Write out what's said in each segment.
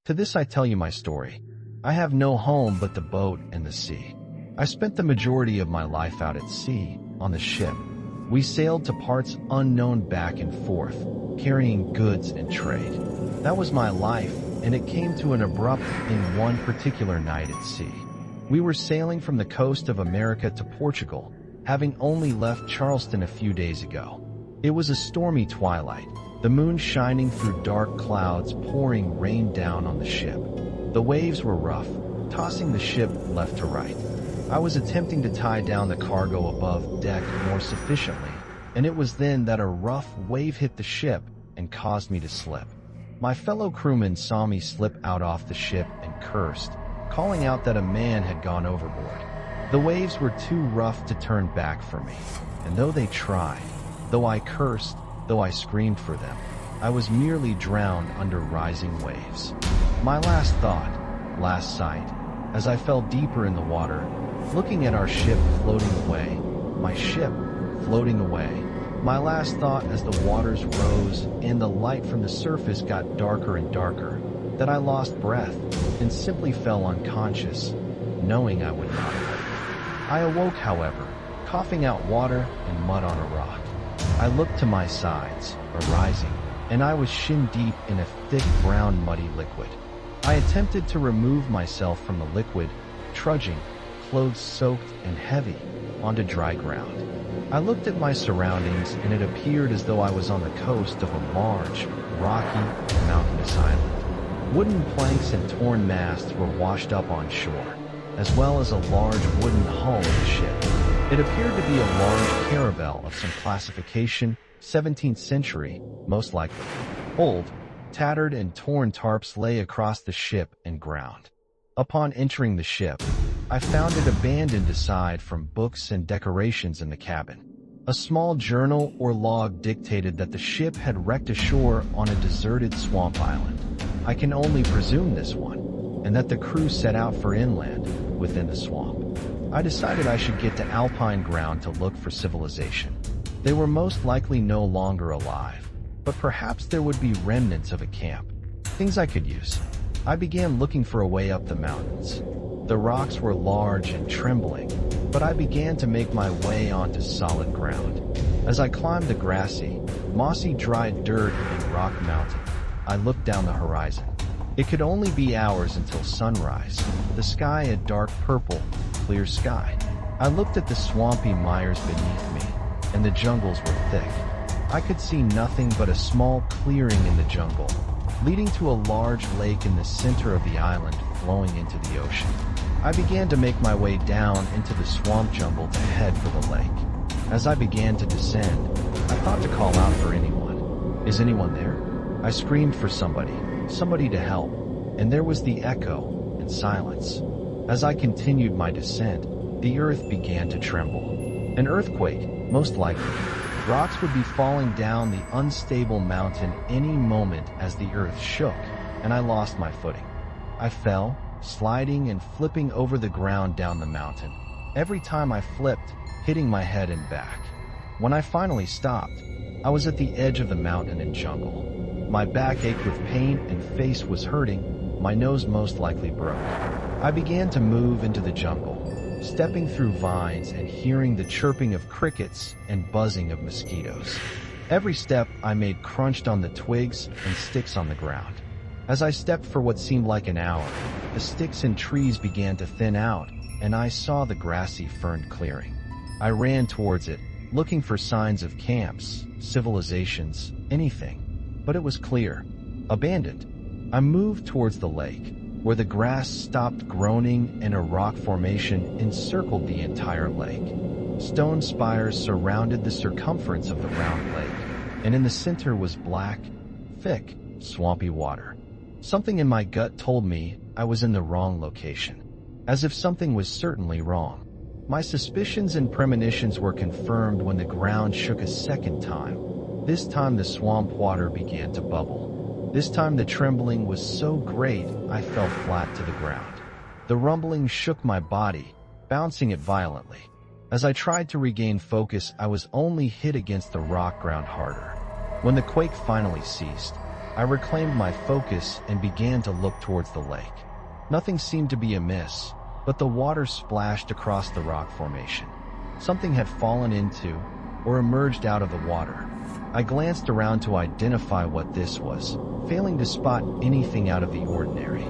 To this I tell you my story. I have no home but the boat and the sea. I spent the majority of my life out at sea, on the ship. We sailed to parts unknown back and forth, carrying goods and trade. That was my life, and it came to an abrupt in one particular night at sea. We were sailing from the coast of America to Portugal, having only left Charleston a few days ago. It was a stormy twilight, the moon shining through dark clouds, pouring rain down on the ship. The waves were rough, tossing the ship left to right. I was attempting to tie down the cargo above deck more sufficiently, and it was then that a rough wave hit the ship and caused me to slip. My fellow crewmen saw me slip out off the ship and cursed, calling out that a man had gone overboard. The waves were too rough to turn back for me, and though they tried, though I cursed, though I screamed for them, I was merely drowned under rising waves. My last thought, last sight, as I fell deeper in the water, looking at our ship floating away, my ship floating away, my last thought as the waters rose and the light from the surface got darker and darker, that I lost breath and simply fell unconscious, knowing I would not awake. I awoke, however, coughing out water and mud on a rock. I looked to my sides, arising, and I was shin-deep in a thick brown muddy liquid. I attempted to remove myself from the liquid, trudging, clothes soaked and heavy, onto dry ground. I looked at my surroundings, and it appeared as though I was on the coast of a large, rocky, mountainous island. Wooden planks and torn masts were washed up on shore, as well as a large wooden hull of the ship. It appeared to be a large caravel of some classification, 17th century, most likely. Old, tattered and torn tarps lay across the ship and ground. Upon entering the ship, I found it abandoned aside from books and decorations in the cabin. A small journal or log dictated that the ship had wrecked ashore on a deserted swamp island. I can only presume this one, and that the crew set out for inland, within the swamp. I decided I should get to alpine ground to look for civilization. They were most likely no longer alive, but perhaps there would be remnants of a camp, things I could use. I began looking for a way up the mountains. The rocks were large and trembling, but I began to make my way onto solid ground. As I climbed the grassy, mossy dry dirt and rock mountain, I looked down the horizon. It could only be hours until sunrise, the sky a dark purple, clear sky. I looked at the swampy mires beneath me, and the jungles were thick. I could see nothing but a small clearing in the jungle, leading to a large lake in the center of the island flowing into the ocean. I began to make my way down into the swamp jungle to head for the lake. As I began to descend, I thought to call out for anyone. Is anyone there? I screamed for somebody to help, and there was the echo and silence. As I continued my descent, the earth began to tremble. An earthquake, most likely. Rocks would be falling down the unstable mountain any moment as the earth shook, and I lost my footing. I fell, sliding and flipping over the ground down the mountain. Every time I flipped, hitting my head and back. When I finally stopped, I was at the edge of the mountain and jungle. My back ached with pain and face was hurting, my nose most likely broke. I began to move into the jungle, stepping through vines and hearing the chirping of crickets and buzzing of mosquitoes. Every step I made crunched on the twigs and sticks on the ground. As I stepped for what seemed like an hour, the sticks and trees began to thin out, and I saw the grassy fern clearing. I ran towards it, looking for signs of camps, civilizations, anything. But it was clear. Abandoned. I moved towards the lake, where the grass stopped groaning and a rock formation encircled the entire lake. Stone spires surrounded the circumference of the round lake, and in the center was black, thick, swampy water. Something in my gut told me I was in the wrong location, as if something was certainly wrong. My suspicions and premonitions were confirmed when the ground shook a second time. This time the swamp water began to bubble. This time the trembling was so great I fell flat to the ground. The rumbling shook my body, bouncing it violently. As I tried to regain focus, I was only hit against the rock ground harder. When the quake finally ceased, I reclaimed my focus and began to look towards the lake. Nothing seemed to be amiss, but the water splashed across the rock formation. Something had fallen into or emerged out of the water. I glanced around to identify what this was, failing to spot anything out of the ordinary.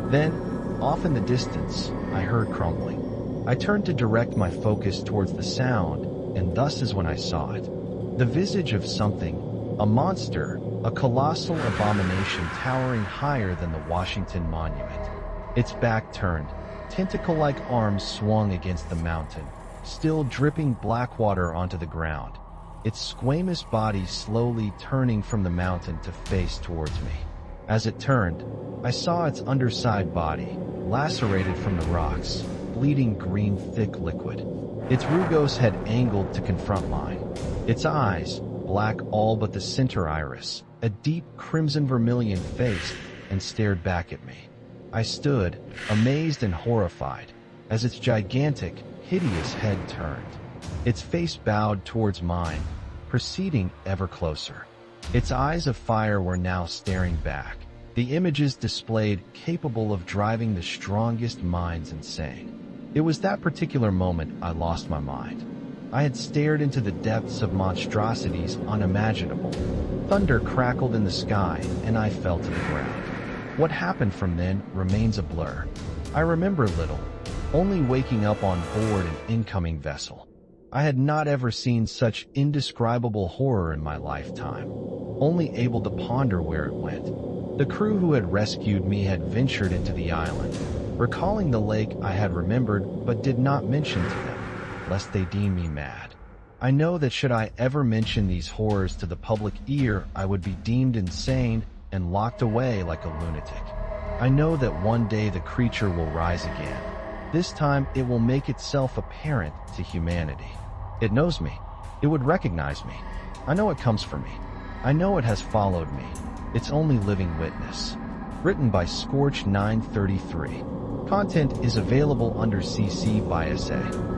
Then, off in the distance, I heard crumbling. I turned to direct my focus towards the sound, and thus is when I saw it. The visage of something, a monster, a colossal abomination towering higher than the Washington Monument. Its back turned, tentacle-like arms swung against the mountain, still dripping black water onto the ground. Its squamous body slowly turning from the mountain to face towards me. As it turned, I saw its underside body, lacerated from the rocks, bleeding green thick liquid. Its rugose head angled to confront mine. Its eyes, black all but the center iris, a deep crimson vermilion face, and stared back at me. I stood, amazed and horrified, as its gigantic, hideous head turned. Its face bowed towards mine, proceeding ever closer. Its eyes of fire were now staring back, the images displayed capable of driving the strongest minds insane. It was that particular moment I lost my mind. I had stared into the depths of monstrosities unimaginable. Thunder crackled in the sky, and I fell to the ground. What happened from then remains a blur. I remember little, only waking up on board an incoming vessel. I had not ever seen such indescribable horror in my lifetime, only able to ponder where it went. The crew who had rescued me had ventured into the island. Recalling the lake, I had remembered but did not mention to them, lest they deem me mad. I know that should I ever mention these horrors to the public ear, I would be deemed insane and locked away like a lunatic. I know that one day the creature will rise again. This time it will make itself apparent to humanity. It knows me. It would recognize me. I know it comes for me. I know it has followed me. Its only living witness. Written by Scorch 933. Content is available under CC by SA.